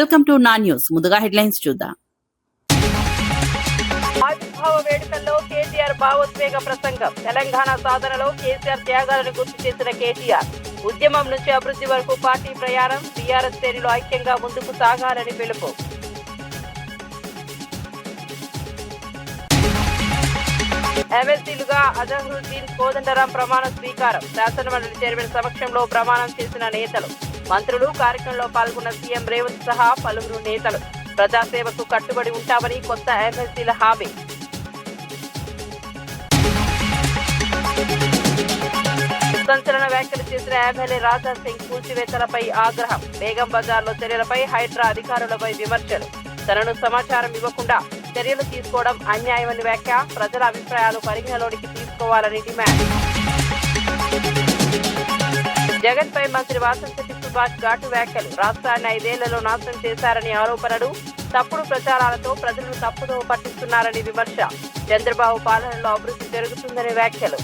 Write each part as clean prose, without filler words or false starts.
Welcome to నా news. ముందుగా headlines చూద్దాం. ఆవిర్భావ వేడుకల్లో కేటీఆర్ భావోద్వేగ ప్రసంగం. తెలంగాణ సాధనలో కేసీఆర్ త్యాగాలను గుర్తు చేసిన కేటీఆర్. ఉద్యమం నుంచి అభివృద్ధి వరకు పార్టీ ప్రయాణం. టీఆర్ఎస్ శ్రేణులు ఐక్యంగా ముందుకు సాగాలని పిలుపు. ఎమ్మెల్సీలుగా అజహరుద్దీన్, కోదండరాం ప్రమాణ స్వీకారం. శాసనమండలి చైర్మన్ సమక్షంలో ప్రమాణం చేసిన నేతలు, మంత్రులు. కార్యక్రమంలో పాల్గొన్న సీఎం రేవంత్ సహా పలువురు నేతలు. ప్రజాసేవకు కట్టుబడి ఉంటామని కొత్త ఎమ్మెల్సీల హామీ. సంచలన వ్యాఖ్యలు చేసిన ఎమ్మెల్యే రాజా సింగ్ కూల్చివేతలపై ఆగ్రహం. బేగం బజార్లో చర్యలపై హైడ్రా అధికారులపై విమర్శలు. తనను సమాచారం ఇవ్వకుండా చర్యలు తీసుకోవడం అన్యాయమని వ్యాఖ్య. ప్రజల అభిప్రాయాలు పరిగణలోనికి తీసుకోవాలని డిమాండ్. జగన్ పై మంత్రి వాసంశెట్టి సుభాష్ ఘాటు వ్యాఖ్యలు. రాష్ట్రాన్ని 5 ఏళ్లలో నాశనం చేశారని ఆరోపణలు. తప్పుడు ప్రచారాలతో ప్రజలను తప్పుదో పట్టిస్తున్నారని విమర్శ. చంద్రబాబు పాలనలో అభివృద్ధి జరుగుతుందని వ్యాఖ్యలు.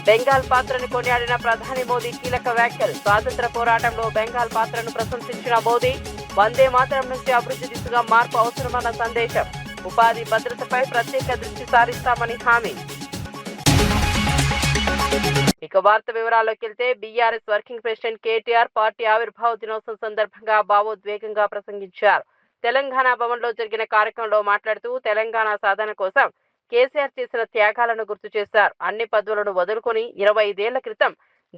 బెంగాల్ పాత్రను కొనియాడిన ప్రధాని మోదీ కీలక వ్యాఖ్యలు. స్వాతంత్ర పోరాటంలో బెంగాల్ పాత్రను ప్రశంసించిన మోదీ, వందే మాతరం నుంచి అభివృద్ధి దిశగా మార్పు అవసరమన్న సందేశం. ఉపాధి భద్రతపై ప్రత్యేక దృష్టి సారిస్తామని హామీ. ఇక వార్త వివరాల్లోకి వెళ్తే, BRS working president KTR party ఆవిర్భావ దినోత్సవం సందర్భంగా భావోద్వేగంగా ప్రసంగించారు. తెలంగాణ భవన్లో జరిగిన కార్యక్రమంలో మాట్లాడుతూ తెలంగాణ సాధన కోసం కేసీఆర్ చేసిన త్యాగాలను గుర్తు చేశారు. అన్ని పదవులను వదులుకొని 25 ఏళ్ల క్రితం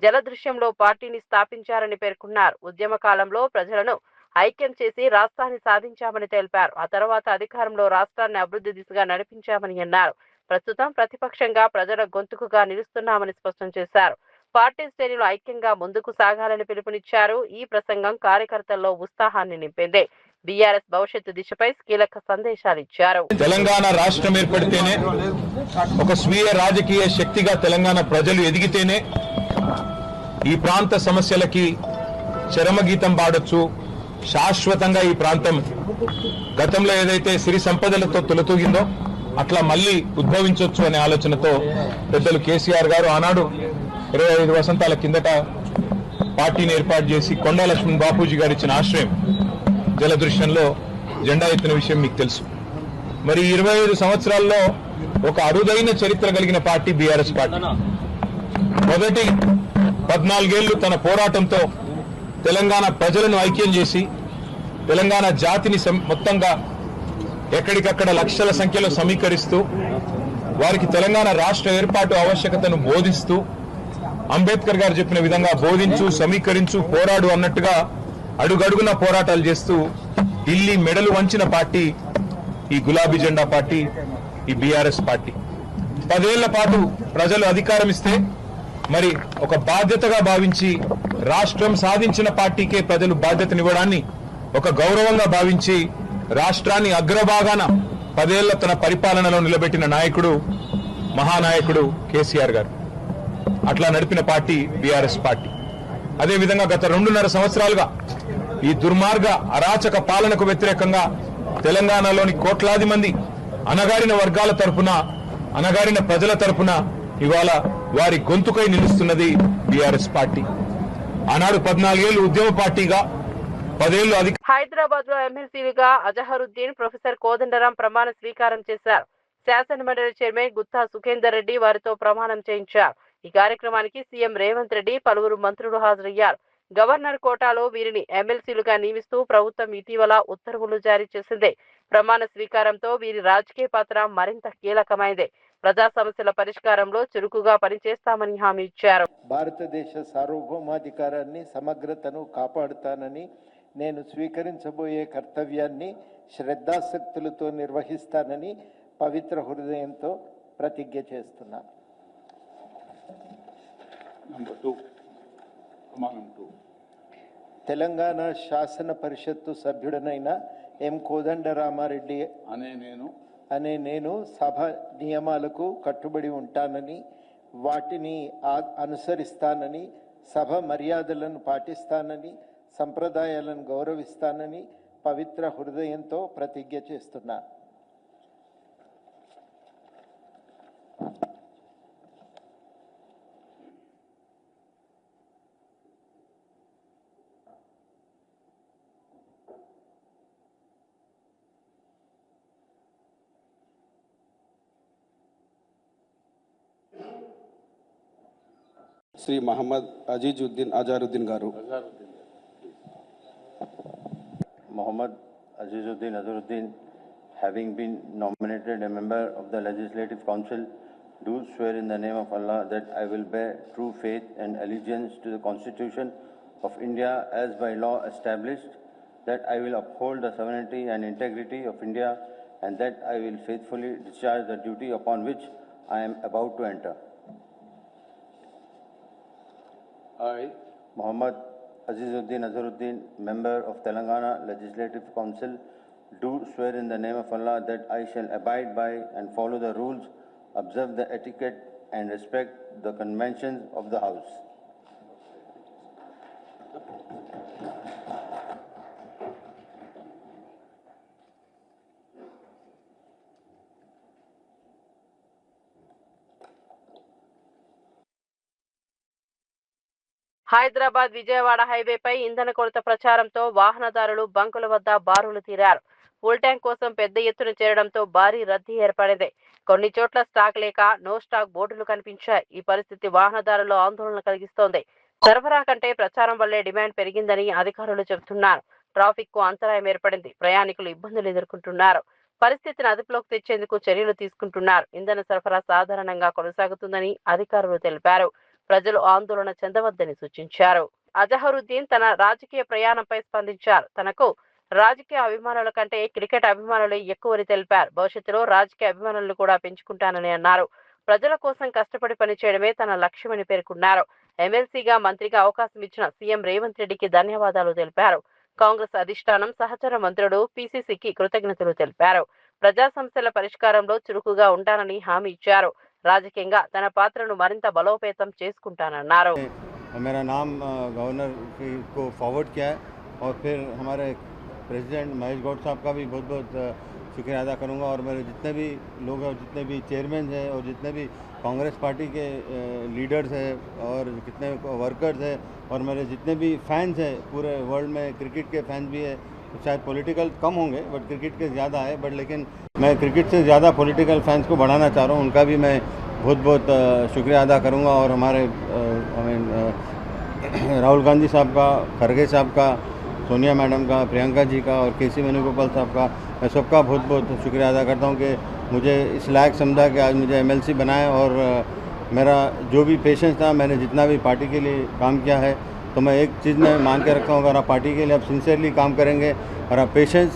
జలదృశ్యంలో పార్టీని స్థాపించారని పేర్కొన్నారు. ఉద్యమ కాలంలో ప్రజలను ఐక్యం చేసి రాష్ట్రాన్ని సాధించామని తెలిపారు. ఆ తర్వాత అధికారంలో రాష్ట్రాన్ని అభివృద్ధి దిశగా నడిపించామని అన్నారు. ప్రస్తుతం ప్రతిపక్షంగా ప్రజల గొంతుకుగా నిలుస్తున్నామని స్పష్టం చేశారు. పార్టీ శ్రేణులు ఐక్యంగా ముందుకు సాగాలని పిలుపునిచ్చారు. ఈ ప్రసంగం కార్యకర్తల్లో ఉత్సాహాన్ని నింపింది. బీఆర్ఎస్ భవిష్యత్తు దిశపై కీలక సందేశాలు ఇచ్చారు. తెలంగాణ రాష్ట్రం ఏర్పడితేనే ఒక స్వీయ రాజకీయ శక్తిగా తెలంగాణ ప్రజలు ఎదిగితేనే ఈ ప్రాంత సమస్యలకి చరమగీతం పాడొచ్చు. శాశ్వతంగా ఈ ప్రాంతం గతంలో ఏదైతే సిరి సంపదలతో తొలతూగిందో అట్లా మళ్లీ ఉద్భవించవచ్చు అనే ఆలోచనతో పెద్దలు కేసీఆర్ గారు ఆనాడు 25 వసంతాల కిందట పార్టీని ఏర్పాటు చేసి కొండా లక్ష్మణ్ బాపూజీ గారు ఇచ్చిన ఆశ్రయం జలదృశ్యంలో జెండా ఎత్తిన విషయం మీకు తెలుసు. మరి 25 సంవత్సరాల్లో ఒక అరుదైన చరిత్ర కలిగిన పార్టీ బీఆర్ఎస్ పార్టీ. మొదటి 14 ఏళ్లు తన పోరాటంతో తెలంగాణ ప్రజలను ఐక్యం చేసి తెలంగాణ జాతిని మొత్తంగా ఎక్కడికక్కడ లక్షల సంఖ్యలో సమీకరిస్తూ వారికి తెలంగాణ రాష్ట్ర ఏర్పాటు ఆవశ్యకతను బోధిస్తూ అంబేద్కర్ గారు చెప్పిన విధంగా బోధించు, సమీకరించు, పోరాడు అన్నట్టుగా అడుగడుగున పోరాటాలు చేస్తూ ఢిల్లీ మెడలు వంచిన పార్టీ ఈ గులాబీ జెండా పార్టీ, ఈ బీఆర్ఎస్ పార్టీ. 10 ఏళ్ల పాటు ప్రజలు అధికారం ఇస్తే మరి ఒక బాధ్యతగా భావించి రాష్ట్రం సాధించిన పార్టీకే ప్రజలు బాధ్యతనివ్వడాన్ని ఒక గౌరవంగా భావించి రాష్ట్రాన్ని అగ్రభాగాన 10 ఏళ్ల తన పరిపాలనలో నిలబెట్టిన నాయకుడు మహానాయకుడు కేసీఆర్ గారు. అట్లా నడిపిన పార్టీ బీఆర్ఎస్ పార్టీ. అదేవిధంగా గత 2.5 సంవత్సరాలుగా ఈ దుర్మార్గ అరాచక పాలనకు వ్యతిరేకంగా తెలంగాణలోని కోట్లాది మంది అణగారిన వర్గాల తరపున, అణగారిన ప్రజల తరపున ఇవాళ వారి గొంతుకై నిలుస్తున్నది బీఆర్ఎస్ పార్టీ. ఆనాడు 14 ఏళ్లు ఉద్యమ పార్టీగా, 10 ఏళ్లు హైదరాబాద్ లో ఎమ్మెల్సీలుగా అజహరుద్దీన్, ప్రొఫెసర్ కోదండరాం ప్రమాణ స్వీకారం చేశారు. శాసనమండలి చైర్మన్ గుత్తా సుఖేందర్ రెడ్డి వారితో ప్రమాణం చేయించారు. ఈ కార్యక్రమానికి సీఎం రేవంత్ రెడ్డి, పలువురు మంత్రులు హాజరయ్యారు. గవర్నర్ కోటాలో వీరిని ఎమ్మెల్సీలుగా నియమిస్తూ ప్రభుత్వం ఇటీవల ఉత్తర్వులు జారీ చేసింది. ప్రమాణ స్వీకారంతో వీరి రాజకీయ పాత్ర మరింత కీలకమైంది. ప్రజా సమస్యల పరిష్కారంలో చురుకుగా పనిచేస్తామని హామీ ఇచ్చారు. భారతదేశ సార్వభౌమాధికారాన్ని, సమగ్రతను కాపాడుతానని, నేను స్వీకరించబోయే కర్తవ్యాన్ని శ్రద్ధాశక్తులతో నిర్వహిస్తానని పవిత్ర హృదయంతో ప్రతిజ్ఞ చేస్తున్నా. తెలంగాణ శాసన పరిషత్తు సభ్యుడనైన ఎం కోదండరామారెడ్డి అనే నేను సభ నియమాలకు కట్టుబడి ఉంటానని, వాటిని అనుసరిస్తానని, సభ మర్యాదలను పాటిస్తానని, సంప్రదాయాలను గౌరవిస్తానని పవిత్ర హృదయంతో ప్రతిజ్ఞ చేస్తున్నా. శ్రీ మహమ్మద్ అజీజుద్దీన్ గారు. Muhammad Azizuddin Azharuddin, having been nominated a member of the Legislative Council, do swear in the name of Allah that I will bear true faith and allegiance to the Constitution of India as by law established, that I will uphold the sovereignty and integrity of India, and that I will faithfully discharge the duty upon which I am about to enter. I, Muhammad Azizuddin Azharuddin, member of Telangana Legislative Council, do swear in the name of Allah that I shall abide by and follow the rules, observe the etiquette and respect the conventions of the House. Hyderabad Vijayawada హైవేపై ఇంధన కొరత ప్రచారంతో వాహనదారులు బంకుల వద్ద బారులు తీరారు. Full tank కోసం పెద్ద ఎత్తున చేరడంతో భారీ రద్దీ ఏర్పడింది. కొన్ని చోట్ల స్టాక్ లేక నో స్టాక్ బోర్డులు కనిపించాయి. ఈ పరిస్థితి వాహనదారుల్లో ఆందోళన కలిగిస్తోంది. సరఫరా కంటే ప్రచారం వల్లే డిమాండ్ పెరిగిందని అధికారులు చెబుతున్నారు. ట్రాఫిక్ కు అంతరాయం ఏర్పడింది. ప్రయాణికులు ఇబ్బందులు ఎదుర్కొంటున్నారు. పరిస్థితిని అదుపులోకి తెచ్చేందుకు చర్యలు తీసుకుంటున్నారు. ఇంధన సరఫరా సాధారణంగా కొనసాగుతుందని అధికారులు తెలిపారు. ప్రజలు ఆందోళన చెందవద్దని సూచించారు. అజహరుద్దీన్ తన రాజకీయ ప్రయాణంపై స్పందించారు. తనకు రాజకీయ అభిమానుల కంటే క్రికెట్ అభిమానులు ఎక్కువని తెలిపారు. భవిష్యత్తులో రాజకీయ అభిమానులను కూడా పెంచుకుంటానని అన్నారు. ప్రజల కోసం కష్టపడి పనిచేయడమే తన లక్ష్యమని పేర్కొన్నారు. ఎమ్మెల్సీగా మంత్రిగా అవకాశం ఇచ్చిన సీఎం రేవంత్ రెడ్డికి ధన్యవాదాలు తెలిపారు. కాంగ్రెస్ అధిష్టానం సహచర మంత్రులు పీసీసీకి కృతజ్ఞతలు తెలిపారు. ప్రజా సమస్యల పరిష్కారంలో చురుకుగా ఉంటానని హామీ ఇచ్చారు. రాజకీయంగా తన పాత్రను మరింత బలోపేతం చేసుకుంటానన్నారు. मेरा नाम गवर्नर को फॉरवर्ड किया है और फिर हमारे प्रेसिडेंट महेश गौड़ साहब का भी बहुत बहुत शुक्रिया अदा करूंगा और मेरे जितने भी लोग हैं, जितने भी चेयरमैन हैं और जितने भी कांग्रेस पार्टी के लीडर्स हैं और कितने वर्कर्स हैं और मेरे जितने भी फैंस हैं पूरे वर्ल्ड में, क्रिकेट के फैंस भी है, शायद पॉलिटिकल कम होंगे बट क्रिकेट के ज़्यादा है, बट लेकिन मैं क्रिकेट से ज़्यादा पॉलिटिकल फैंस को बढ़ाना चाह रहा हूँ. उनका भी मैं बहुत बहुत शुक्रिया अदा करूँगा और हमारे राहुल गांधी साहब का, खड़गे साहब का, सोनिया मैडम का, प्रियंका जी का और केसी वेणुगोपाल साहब का, मैं सबका बहुत बहुत शुक्रिया अदा करता हूँ कि मुझे इस लायक समझा कि आज मुझे एमएलसी बनाया और मेरा जो भी पेशेंस था, मैंने जितना भी पार्टी के लिए काम किया है, तो मैं एक चीज़ में मान के रखता हूँ, अगर आप पार्टी के लिए आप सिंसियरली काम करेंगे और आप पेशेंस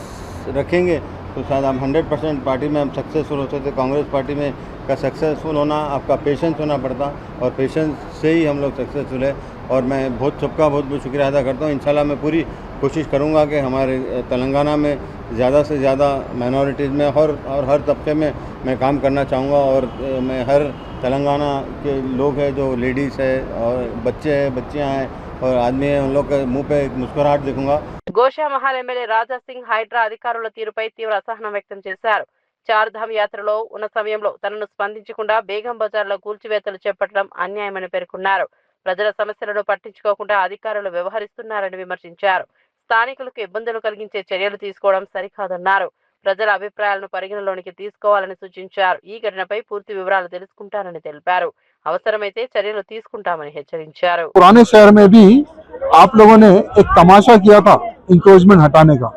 रखेंगे तो शायद आप 100% पार्टी में हम सक्सेसफुल हो सकते. कांग्रेस पार्टी में का सक्सेसफुल होना आपका पेशेंस होना पड़ता और पेशेंस से ही हम लोग सक्सेसफुल है और मैं सबका बहुत बहुत शुक्रिया अदा करता हूँ. इंशाल्लाह मैं पूरी कोशिश करूँगा कि हमारे तेलंगाना में ज़्यादा से ज़्यादा माइनॉरिटीज़ में और हर तबके में मैं काम करना चाहूँगा और मैं हर तेलंगाना के लोग हैं, जो लेडीज़ है और बच्चे हैं, बच्चियाँ हैं और आदमी है, उन लोग के मुंह पे एक मुस्कुराहट देखूंगा. గోషామహల్ ఎమ్మెల్యే రాజా సింగ్ హైడ్రా అధికారుల తీరుపై తీవ్ర అసహనం వ్యక్తం చేశారు. చార్ధామ్ యాత్రలో ఉన్న సమయంలో తనను స్పందించకుండా బేగం బజార్లో కూల్చివేతలు చేపట్టడం అన్యాయమని పేర్కొన్నారు. ప్రజల సమస్యలను పట్టించుకోకుండా అధికారులు వ్యవహరిస్తున్నారని విమర్శించారు. స్థానికులకు ఇబ్బందులు కలిగించే చర్యలు తీసుకోవడం సరికాదన్నారు. ప్రజల అభిప్రాయాలను పరిగణలోనికి తీసుకోవాలని సూచించారు. ఈ ఘటనపై పూర్తి వివరాలు తెలుసుకుంటారని తెలిపారు. అవసరమైతే చర్యలు తీసుకుంటామని హెచ్చరించారు. पुराने शहर में भी आप लोगों ने एक तमाशा किया था इंक्रोचमेंट हटाने का,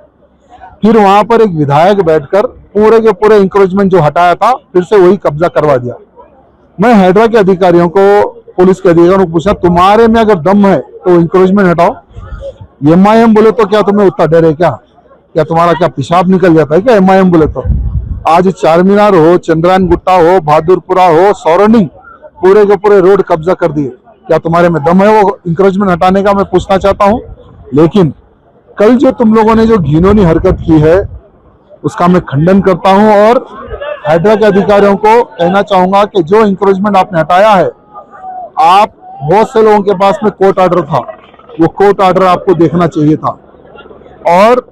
फिर वहां पर एक विधायक बैठकर पूरे के पूरे इंक्रोचमेंट जो हटाया था फिर से वही कब्जा करवा दिया. मैं हैदरा के अधिकारियों को, पुलिस के अधिकारियों को पूछा, तुम्हारे में अगर दम है तो इंक्रोचमेंट हटाओ. एमआईएम बोले तो क्या तुम्हें उतना डर है क्या तुम्हारा क्या पेशाब निकल जाता है क्या एमआईएम बोले तो? आज चार मीनार हो, चंद्रायन गुट्टा हो, बहादुरपुरा हो, सौरंडिंग पूरे के पूरे रोड कब्जा कर दिए. क्या तुम्हारे में दम है वो इंक्रोचमेंट हटाने का? मैं पूछना चाहता हूं. लेकिन कल जो तुम लोगों ने जो घिनौनी हरकत की है उसका मैं खंडन करता हूं और हैदरा के अधिकारियों को कहना चाहूंगा कि जो इंक्रोचमेंट आपने हटाया है, आप बहुत से लोगों के पास में कोर्ट ऑर्डर था, वो कोर्ट ऑर्डर आपको देखना चाहिए था. और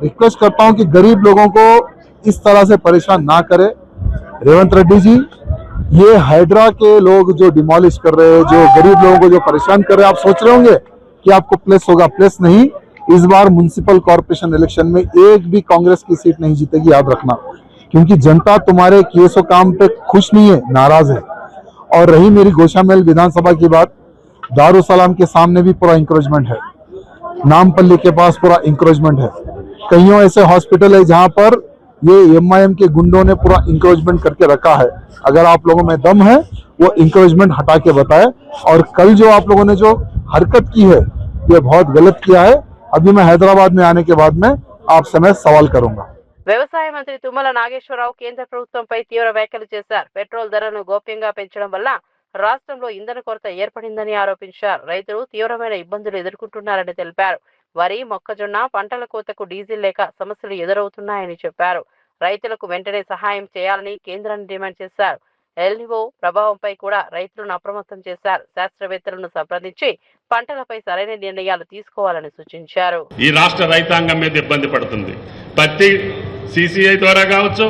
रिक्वेस्ट करता हूं कि गरीब लोगों को इस तरह से परेशान ना करे. रेवंत रेड्डी जी, ये हैदरा के लोग जो डिमोलिश कर रहे हैं, जो गरीब लोगों को जो परेशान कर रहे हैं, आप सोच रहे होंगे कि आपको प्लेस होगा. प्लेस नहीं, इस बार म्युनिसिपल कॉर्पोरेशन इलेक्शन में एक भी कांग्रेस की सीट नहीं जीतेगी, याद रखना. क्योंकि जनता तुम्हारे किए सो काम पे खुश नहीं है, नाराज है. और रही मेरी गोशामहल विधानसभा की बात, दारुसलाम के सामने भी पूरा इंक्रोचमेंट है, नामपल्ली के पास पूरा इंक्रोचमेंट है। कईयों ऐसे हॉस्पिटल है जहां पर ये MIM के गुंडों ने पूरा इंक्रोचमेंट करके रखा है। अगर आप लोगों में दम है वो इंक्रोचमेंट हटा के बताए। और कल जो आप लोगों ने जो हरकत की है ये बहुत गलत किया है। अभी मैं हैदराबाद में आने के बाद में आपसे मैं सवाल करूंगा। వ్యవసాయ మంత్రి తుమ్మల నాగేశ్వరరావు కేంద్ర ప్రభుత్వంపై తీవ్ర వ్యాఖ్యలు చేశారు. పెట్రోల్ ధరలను గోప్యంగా పెంచడం వల్ల రాష్ట్రంలో ఇంధన కొరత ఏర్పడిందని ఆరోపించారు. రైతులు తీవ్రమైన ఇబ్బందులు ఎదుర్కొంటున్నారని తెలిపారు. వరి, మొక్కజొన్న పంటల కోతకు డీజిల్ లేక సమస్యలు ఎదురవుతున్నాయని చెప్పారు. రైతులకు వెంటనే సహాయం చేయాలని కేంద్రాన్ని డిమాండ్ చేశారు. ఎల్నివో ప్రభావంపై కూడా రైతులను అప్రమత్తం చేశారు. శాస్త్రవేత్తలను సంప్రదించి పంటలపై సరైన నిర్ణయాలు తీసుకోవాలని సూచించారు. ఈ రాష్ట్ర రైతాంగం మీద ఇబ్బంది పడుతుంది. పత్తి CCI ద్వారా కావచ్చు,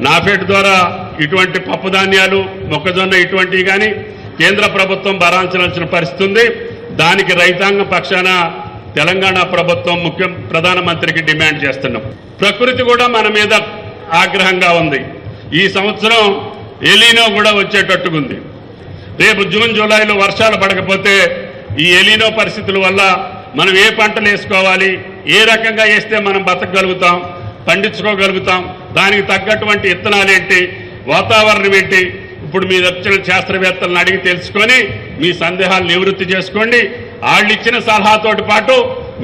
నాఫెడ్ ద్వారా ఇటువంటి పప్పు ధాన్యాలు, మొక్కజొన్న ఇటువంటివి కానీ కేంద్ర ప్రభుత్వం భరాంచాల్సిన పరిస్థితి ఉంది. దానికి రైతాంగం పక్షాన తెలంగాణ ప్రభుత్వం ప్రధానమంత్రికి డిమాండ్ చేస్తున్నాం. ప్రకృతి కూడా మన మీద ఆగ్రహంగా ఉంది. ఈ సంవత్సరం ఎలీనో కూడా వచ్చేటట్టుకుంది. రేపు జూన్ జూలైలో వర్షాలు పడకపోతే ఈ ఎలీనో పరిస్థితుల వల్ల మనం ఏ పంటలు వేసుకోవాలి, ఏ రకంగా వేస్తే మనం బతకగలుగుతాం, పండించుకోగలుగుతాం, దానికి తగ్గటువంటి విత్తనాలు ఏంటి, వాతావరణం ఏంటి, ఇప్పుడు మీ వచ్చిన శాస్త్రవేత్తలను అడిగి తెలుసుకొని మీ సందేహాలు నివృత్తి చేసుకోండి. వాళ్ళు ఇచ్చిన సలహాతోటి పాటు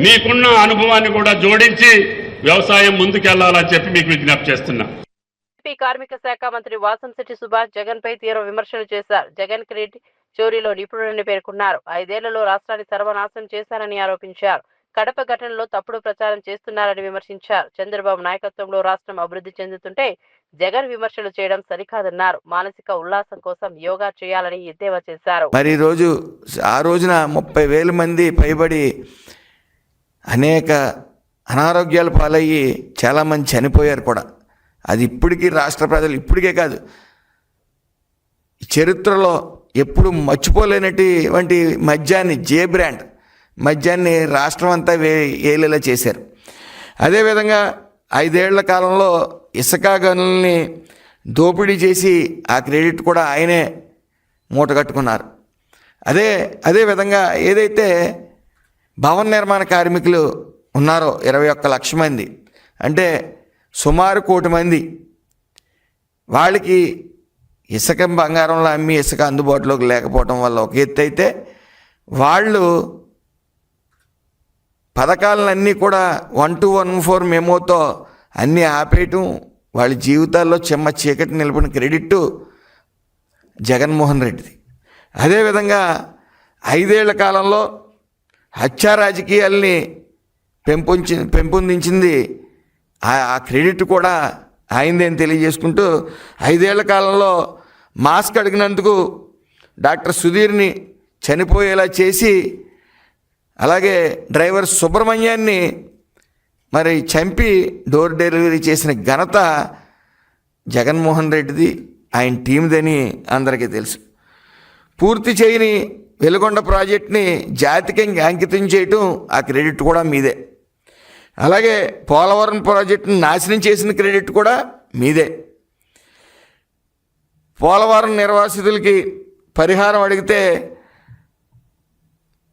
మీకున్న అనుభవాన్ని కూడా జోడించి వ్యవసాయం ముందుకెళ్లాలని చెప్పి మీకు విజ్ఞప్తి చేస్తున్నా. కార్మిక శాఖ మంత్రి వాసంశెట్టి సుభాష్ జగన్ పై తీవ్ర విమర్శలు చేశారు. జగన్ క్రెడిట్ చోరీలో నిపుణుడని పేర్కొన్నారు. 5 ఏళ్లలో రాష్ట్రాన్ని సర్వనాశనం చేశారని ఆరోపించారు. కడప ఘటనలో తప్పుడు ప్రచారం చేస్తున్నారని విమర్శించారు. చంద్రబాబు నాయకత్వంలో రాష్ట్రం అభివృద్ధి చెందుతుంటే జగన్ విమర్శలు చేయడం సరికాదన్నారు. మానసిక ఉల్లాసం కోసం యోగా చేయాలని ఎద్దేవా చేశారు. మరి ఆ రోజున 30,000 మంది పైబడి అనేక అనారోగ్యాల పాలయ్యి చాలామంది చనిపోయారు కూడా. అది ఇప్పటికీ రాష్ట్ర ప్రజలు ఇప్పటికే కాదు, చరిత్రలో ఎప్పుడు మర్చిపోలేనటువంటి మద్యాన్ని, బ్రాండ్ మద్యాన్ని రాష్ట్రం అంతా ఏలేలా చేశారు. అదేవిధంగా 5 ఏళ్ల కాలంలో ఇసుక గనుల్ని దోపిడీ చేసి ఆ క్రెడిట్ కూడా ఆయనే మూటగట్టుకున్నారు. అదేవిధంగా ఏదైతే భవన నిర్మాణ కార్మికులు ఉన్నారో 21 లక్షల మంది, అంటే సుమారు 1 కోటి మంది, వాళ్ళకి ఇసుక బంగారంలో అమ్మి ఇసుక అందుబాటులోకి లేకపోవడం వల్ల ఒక ఎత్తు అయితే, వాళ్ళు పథకాలన్నీ కూడా 1214 మెమోతో అన్నీ ఆపేయటం, వాళ్ళ జీవితాల్లో చెమ్మ చీకటి నిలబడిన క్రెడిట్ జగన్మోహన్ రెడ్డిది. అదేవిధంగా 5 ఏళ్ల కాలంలో హత్యా రాజకీయాల్ని పెంపొందించింది ఆ క్రెడిట్ కూడా ఆయనదేని తెలియజేసుకుంటూ 5 ఏళ్ల కాలంలో మాస్క్ అడిగినందుకు డాక్టర్ సుధీర్ని చనిపోయేలా చేసి, అలాగే డ్రైవర్ సుబ్రహ్మణ్యాన్ని మరి చంపి డోర్ డెలివరీ చేసిన ఘనత జగన్మోహన్ రెడ్డిది, ఆయన టీందని అందరికీ తెలుసు. పూర్తి చేయని వెలుగొండ ప్రాజెక్ట్ని జాతికి అంకితం చేయటం ఆ క్రెడిట్ కూడా మీదే. అలాగే పోలవరం ప్రాజెక్టుని నాశనం చేసిన క్రెడిట్ కూడా మీదే. పోలవరం నిర్వాసితులకి పరిహారం అడిగితే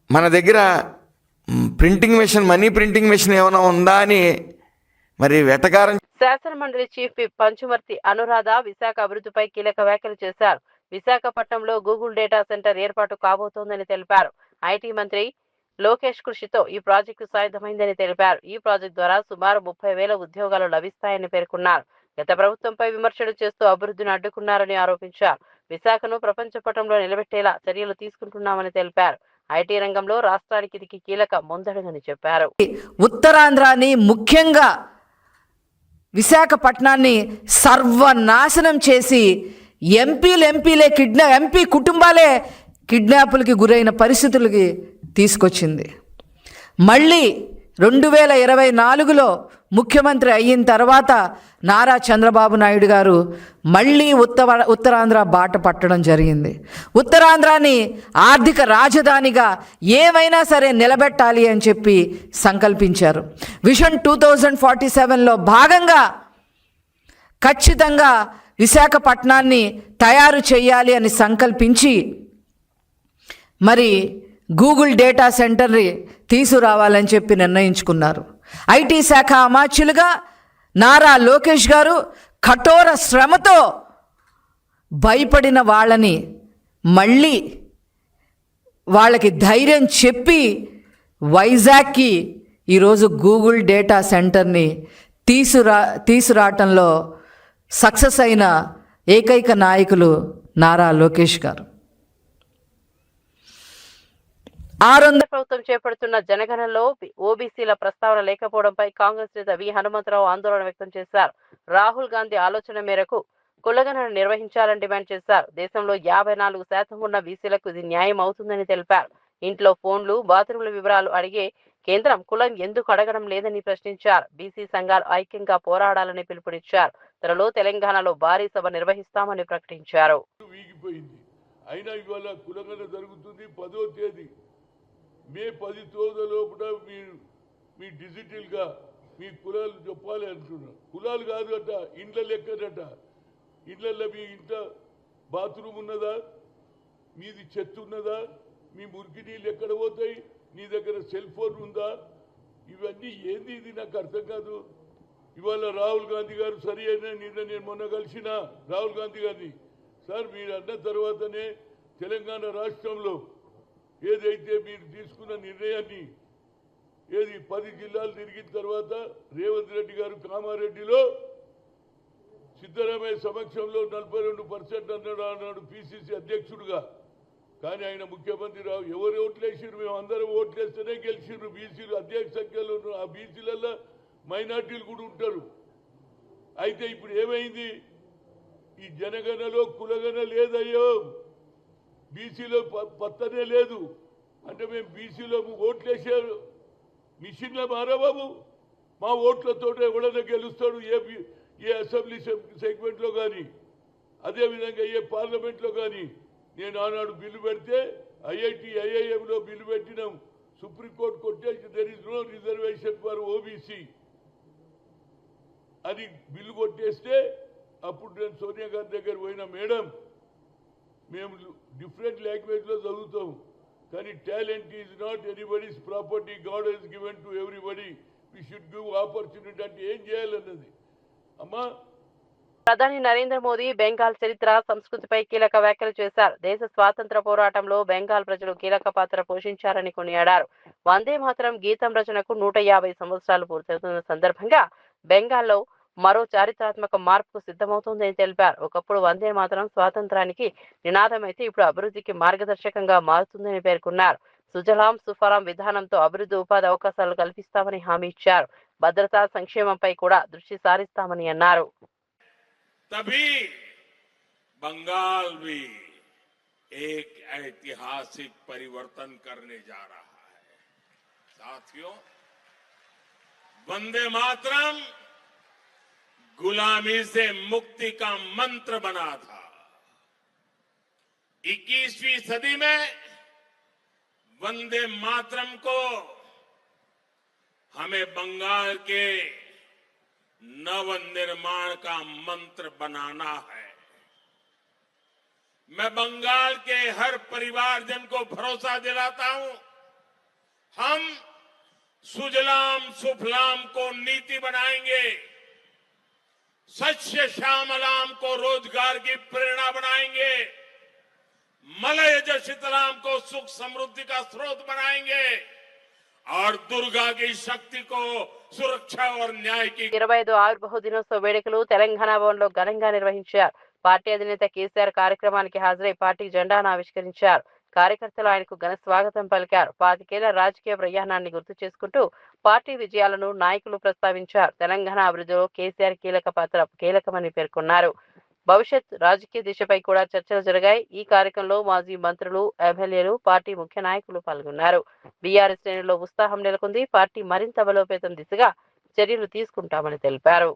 మన దగ్గర మనీ ప్రింటింగ్ మెషిన్ ఏమైనా ఉందా అని మరి వెటకారం. శాసనమండలి చీఫ్ విప్ పంచుమర్తి అనురాధ విశాఖ అభివృద్ధిపై కీలక వ్యాఖ్యలు చేశారు. విశాఖపట్నంలో గూగుల్ డేటా సెంటర్ ఏర్పాటు కాబోతోందని తెలిపారు. ఐటీ మంత్రి లోకేష్ కృషితో ఈ ప్రాజెక్టు సాధ్యమైందని తెలిపారు. ఈ ప్రాజెక్టు ద్వారా సుమారు 30,000 ఉద్యోగాలు లభిస్తాయని పేర్కొన్నారు. గత ప్రభుత్వంపై విమర్శలు చేస్తూ అభివృద్ధిని అడ్డుకున్నారని ఆరోపించారు. విశాఖను ప్రపంచ పటంలో నిలబెట్టేలా చర్యలు తీసుకుంటున్నామని తెలిపారు. ఐటీ రంగంలో రాష్ట్రానికి ఇది కీలక ముందడుగని చెప్పారు. ఉత్తరాంధ్రాని, ముఖ్యంగా విశాఖపట్నాన్ని సర్వనాశనం చేసి ఎంపీ కుటుంబాలే కిడ్నాపులకి గురైన పరిస్థితులకి తీసుకొచ్చింది. మళ్ళీ 2024లో ముఖ్యమంత్రి అయిన తర్వాత నారా చంద్రబాబు నాయుడు గారు మళ్ళీ ఉత్తరాంధ్ర బాట పట్టడం జరిగింది. ఉత్తరాంధ్రాని ఆర్థిక రాజధానిగా ఏమైనా సరే నిలబెట్టాలి అని చెప్పి సంకల్పించారు. విజన్ 2047లో భాగంగా ఖచ్చితంగా విశాఖపట్నాన్ని తయారు చేయాలి అని సంకల్పించి మరి గూగుల్ డేటా సెంటర్ని తీసుకురావాలని చెప్పి నిర్ణయించుకున్నారు. ఐటీ శాఖ అమాత్యులుగా నారా లోకేష్ గారు కఠోర శ్రమతో భయపడిన వాళ్ళని మళ్ళీ వాళ్ళకి ధైర్యం చెప్పి వైజాగ్కి ఈరోజు గూగుల్ డేటా సెంటర్ని తీసుకురావటంలో సక్సెస్ అయిన ఏకైక నాయకులు నారా లోకేష్ గారు. ప్రభుత్వం చేపడుతున్న జనగణనలో ఓబీసీల ప్రస్తావన లేకపోవడంపై కాంగ్రెస్ నేత వి హనుమంతరావు ఆందోళన వ్యక్తం చేశారు. రాహుల్ గాంధీ ఆలోచన మేరకు కులగణన నిర్వహించాలని డిమాండ్ చేశారు. దేశంలో 54% ఉన్న బీసీలకు ఇది న్యాయం అవుతుందని తెలిపారు. ఇంట్లో ఫోన్లు, బాత్రూంల వివరాలు అడిగే కేంద్రం కులం ఎందుకు అడగడం లేదని ప్రశ్నించారు. బీసీ సంఘాలు ఐక్యంగా పోరాడాలని పిలుపునిచ్చారు. త్వరలో తెలంగాణలో భారీ సభ నిర్వహిస్తామని ప్రకటించారు. మే 10 లోపల మీ డిజిటల్గా మీ కులాలు చెప్పాలి అంటున్నారు. కులాలు కాదు అట, ఇండ్ల లెక్కనట. ఇండ్లలో మీ ఇంట్లో బాత్రూమ్ ఉన్నదా, మీది చెత్త ఉన్నదా, మీ మురికి నీళ్ళు ఎక్కడ పోతాయి, నీ దగ్గర సెల్ ఫోన్ ఉందా, ఇవన్నీ ఏంది ఇది నాకు అర్థం కాదు. ఇవాళ రాహుల్ గాంధీ గారు సరి అయినా నేను మొన్న కలిసిన రాహుల్ గాంధీ గారిని, సార్ మీరు అన్న తర్వాతనే తెలంగాణ రాష్ట్రంలో ఏదైతే మీరు తీసుకున్న నిర్ణయాన్ని 10 జిల్లాలు తిరిగిన తర్వాత రేవంత్ రెడ్డి గారు కామారెడ్డిలో సిద్ధరామయ్య సమక్షంలో 42% అన్నాడు పిసిసి అధ్యక్షుడుగా. కానీ ఆయన ముఖ్యమంత్రి రావు. ఎవరు ఓట్లేసారు? మేము అందరం ఓట్లేస్తేనే గెలిచిర్రు బీసీలు అధ్యక్ష సంఖ్యలో. ఆ బీసీలలో మైనార్టీలు కూడా ఉంటారు. అయితే ఇప్పుడు ఏమైంది? ఈ జనగణలో కులగణ లేదయ్యో, బీసీలో పత్తనే లేదు. అంటే మేము బీసీలో ఓట్లేసారు మిషన్ల మారబాబు. మా ఓట్లతో ఎవడన్నా గెలుస్తాడు ఏ అసెంబ్లీ సెగ్మెంట్లో కానీ, అదేవిధంగా ఏ పార్లమెంట్లో కానీ. నేను ఆనాడు బిల్లు పెడితే ఐఐఎంలో బిల్లు పెట్టినాం. సుప్రీంకోర్టు కొట్టేసి there is no reservation for OBC అని బిల్లు కొట్టేస్తే అప్పుడు నేను సోనియా గాంధీ దగ్గర పోయినా, మేడం మేము డిఫరెంట్ లాంగ్వేజ్లో చదువుతాం, కానీ talent is not anybody's property, God has given to everybody, we should give opportunity. అంటే ఏం చేయాలన్నది అమ్మా. ప్రధాని నరేంద్ర మోదీ బెంగాల్ చరిత్ర, సంస్కృతిపై కీలక వ్యాఖ్యలు చేశారు. దేశ స్వాతంత్ర పోరాటంలో బెంగాల్ ప్రజలు కీలక పాత్ర పోషించారని కొనియాడారు. వందే మాతరం గీతం రచనకు 150 సంవత్సరాలు పూర్తవుతున్న సందర్భంగా బెంగాల్లో మరో చారిత్రాత్మక మార్పుకు సిద్ధమవుతోందని తెలిపారు. ఒకప్పుడు వందే మాతరం స్వాతంత్రానికి నినాదమైతే ఇప్పుడు అభివృద్ధికి మార్గదర్శకంగా మారుతుందని పేర్కొన్నారు. సుజలాం సుఫలాం విధానంతో అభివృద్ధి, ఉపాధి అవకాశాలు కల్పిస్తామని హామీ ఇచ్చారు. భద్రతా సంక్షేమంపై కూడా దృష్టి సారిస్తామని అన్నారు. तभी बंगाल भी एक ऐतिहासिक परिवर्तन करने जा रहा है। साथियों, वंदे मातरम गुलामी से मुक्ति का मंत्र बना था। 21वीं सदी में वंदे मातरम को हमें बंगाल के नव निर्माण का मंत्र बनाना है। मैं बंगाल के हर परिवारजन को भरोसा दिलाता हूं, हम सुजलाम सुफलाम को नीति बनाएंगे, सस्य श्यामलाम को रोजगार की प्रेरणा बनाएंगे, मलयज शीतलाम को सुख समृद्धि का स्रोत बनाएंगे और दुर्गा की शक्ति को सुरक्षा और न्याय की 25వ ఆవిర్భావ దినోత్సవ వేడుకలు తెలంగాణ భవన్లో ఘనంగా నిర్వహించారు. పార్టీ అధినేత కేసీఆర్ కార్యక్రమానికి హాజరై పార్టీ జెండాను ఆవిష్కరించారు. కార్యకర్తలు ఆయనకు ఘన స్వాగతం పలికారు. 25 ఏళ్ల రాజకీయ ప్రయాణాన్ని గుర్తు చేసుకుంటూ పార్టీ విజయాలను నాయకులు ప్రస్తావించారు. తెలంగాణ అభివృద్ధిలో కేసీఆర్ కీలక పాత్ర కీలకమని పేర్కొన్నారు. భవిష్యత్ రాజకీయ దిశపై కూడా చర్చలు జరిగాయి. ఈ కార్యక్రమంలో మాజీ మంత్రులు, ఎమ్మెల్యేలు, పార్టీ ముఖ్య నాయకులు పాల్గొన్నారు. బీఆర్ఎస్ శ్రేణుల్లో ఉత్సాహం నెలకొంది. పార్టీ మరింత బలోపేతం దిశగా చర్యలు తీసుకుంటామని తెలిపారు.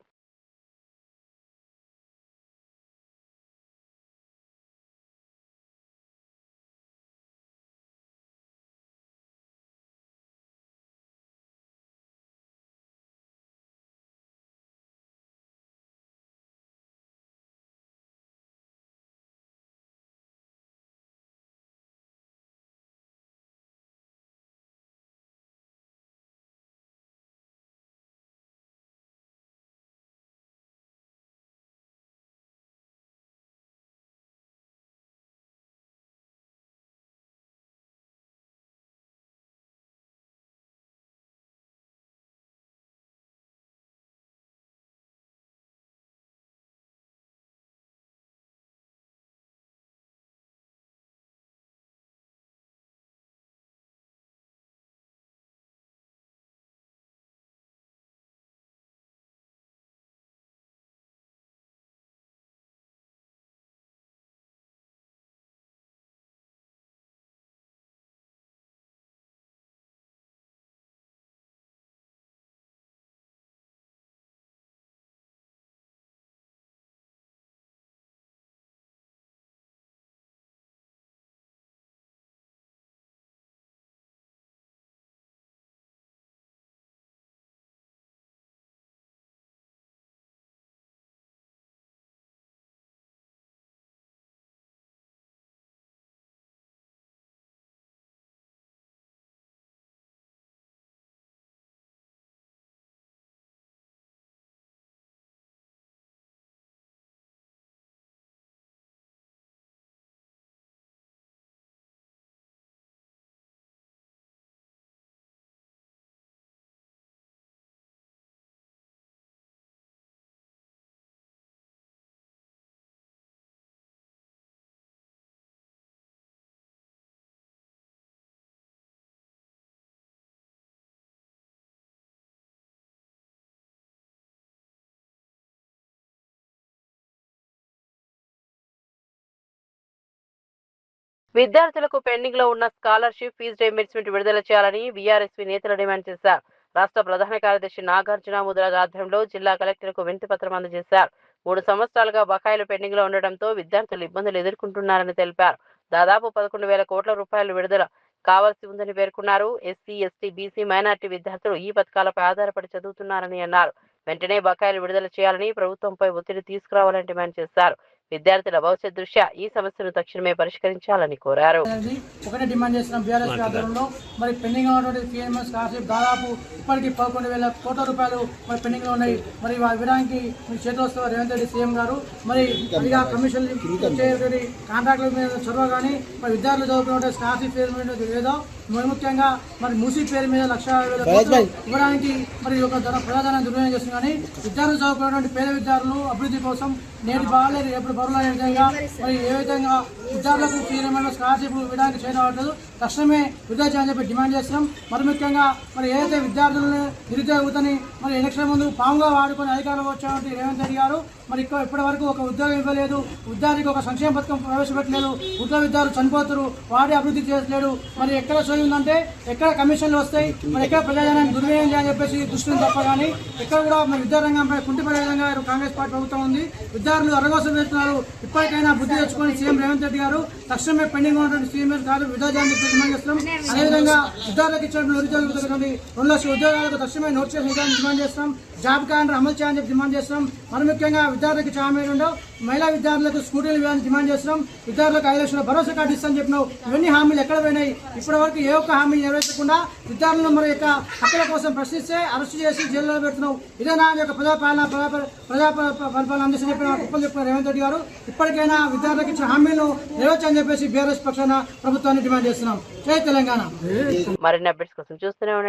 విద్యార్థులకు పెండింగ్ లో ఉన్న స్కాలర్షిప్ ఫీజు రీయింబర్స్మెంట్ విడుదల చేయాలని బీఆర్ఎస్పీ నేతలు డిమాండ్ చేశారు. రాష్ట్ర ప్రధాన కార్యదర్శి నాగార్జున ముదిరాజ్ ఆధ్వర్యంలో జిల్లా కలెక్టర్కు వినతి పత్రం అందజేశారు. 3 సంవత్సరాలుగా బకాయిలు పెండింగ్ లో ఉండడంతో విద్యార్థులు ఇబ్బందులు ఎదుర్కొంటున్నారని తెలిపారు. దాదాపు 11,000 కోట్ల రూపాయలు విడుదల కావాల్సి ఉందని పేర్కొన్నారు. ఎస్సీ, ఎస్టీ, బీసీ, మైనార్టీ విద్యార్థులు ఈ పథకాలపై ఆధారపడి చదువుతున్నారని అన్నారు. వెంటనే బకాయిలు విడుదల చేయాలని ప్రభుత్వంపై ఒత్తిడి తీసుకురావాలని డిమాండ్ చేశారు. విద్యార్థుల భవిష్యత్ దృష్ట్యా ఈ సమస్యను తక్షణమే పరిష్కరించాలని కోరారు. ఒకటే డిమాండ్ చేస్తున్నాం బీఆర్ఎస్ ఆధ్వర్యంలో. మరి పెండింగ్ ఉన్నటువంటి సిఎంఎస్ స్కాలర్షిప్ దాదాపు ఇప్పటికీ 11,000 కోట్ల రూపాయలు మరి పెండింగ్ లో ఉన్నాయి. మరి వివరానికి మీరు చేతిలో వస్తున్న రేవంత్ రెడ్డి సీఎం గారు మరి అదిగా కమిషన్ కాంట్రాక్టుల మీద చొరవ కానీ మరి విద్యార్థులు చదువుకున్న స్కాలర్షిప్ పేరు మీద లేదో మరి ముఖ్యంగా మరి మూసీ పేరు మీద 1,50,000 కోట్లు ఇవ్వడానికి మరి ఒక ప్రజాధనాన్ని దుర్వినియోగం చేస్తుంది. కానీ విద్యార్థులు చదువుకున్నటువంటి పేద విద్యార్థులు అభివృద్ధి కోసం నేటి బాగాలేదు ఎప్పుడు బరువులనే విధంగా మరి ఏ విధంగా విద్యార్థులకు తీవ్రమైన స్కాలర్షిప్ ఇవ్వడానికి చేయడం తక్షణమే విడుదల చేయాలని చెప్పి డిమాండ్ చేస్తున్నాం. మరి ముఖ్యంగా మరి ఏదైతే విద్యార్థులను నిరుద్యోగుతని మరి ఎలక్షన్ ముందు పాముగా వాడుకొని అధికారంలో వచ్చేటువంటి రేవంత్ రెడ్డి గారు మరి ఇప్పటి వరకు ఒక ఉద్యోగం ఇవ్వలేదు, విద్యార్థికి ఒక సంక్షేమ పథకం ప్రవేశపెట్టలేదు, ఉద్యోగ విద్యార్థులు చనిపోతారు, వాడి అభివృద్ధి చేయట్లేడు. మరి ఎక్కడ సోయి ఉందంటే ఎక్కడ కమిషన్లు వస్తాయి, మరి ఎక్కడ ప్రజాజనాన్ని దుర్వినియోగం చేయాలని చెప్పేసి దృష్టిని తప్ప కానీ ఎక్కడ కూడా మరి విద్యారంగంపై కుంటిపడే విధంగా కాంగ్రెస్ పార్టీ ప్రభుత్వం ఉంది. విద్యార్థులు అరగోసం వేస్తున్నారు. ఇప్పటికైనా బుద్ధి తెచ్చుకొని సీఎం రేవంత్ రెడ్డి గారు తక్షణమే పెండింగ్ ఉన్నటువంటి సీఎంఎస్ కాదు విడుదల చేయాలని డిమాండ్ చేస్తున్నాం. అదేవిధంగా విద్యార్థులకు ఇచ్చినటువంటి నిరుద్యోగులకు 2 లక్షల ఉద్యోగాలకు తక్షణమే నోటిఫికేషన్ ఇవ్వాలని డిమాండ్ చేస్తున్నాం. జాబ్ క్యాలెండర్ అమలు చేయాలని చెప్పి డిమాండ్ చేస్తున్నాం. మరి ముఖ్యంగా విద్యార్థులకు హామీలు మహిళా విద్యార్థులకు స్కూటీలు ఇవ్వాలని డిమాండ్ చేస్తున్నాం. విద్యార్థులకు 5 లక్షల భరోసా కార్డు ఇస్తామని చెప్పినావు. ఇవన్నీ హామీలు ఎక్కడ పోయినాయి? ఇప్పటి వరకు ఏ ఒక్క హామీ నెరవేర్చకుండా విద్యార్థులను మరి యొక్క హక్కుల కోసం ప్రశ్నిస్తే అరెస్టు చేసి జైల్లో పెడుతున్నావు. ఇదే నా యొక్క పరిపాలన అందించని చెప్పిన గొప్పలు చెప్పిన రేవంత్ రెడ్డి గారు ఇప్పటికైనా విద్యార్థులకు ఇచ్చిన హామీలను నెరవేర్చాలని చెప్పేసి బీఆర్ఎస్ పక్షాన ప్రభుత్వాన్ని డిమాండ్ చేస్తున్నాం. జై తెలంగాణ. మరిన్ని అప్డేట్స్ కోసం చూస్తూనే ఉండండి.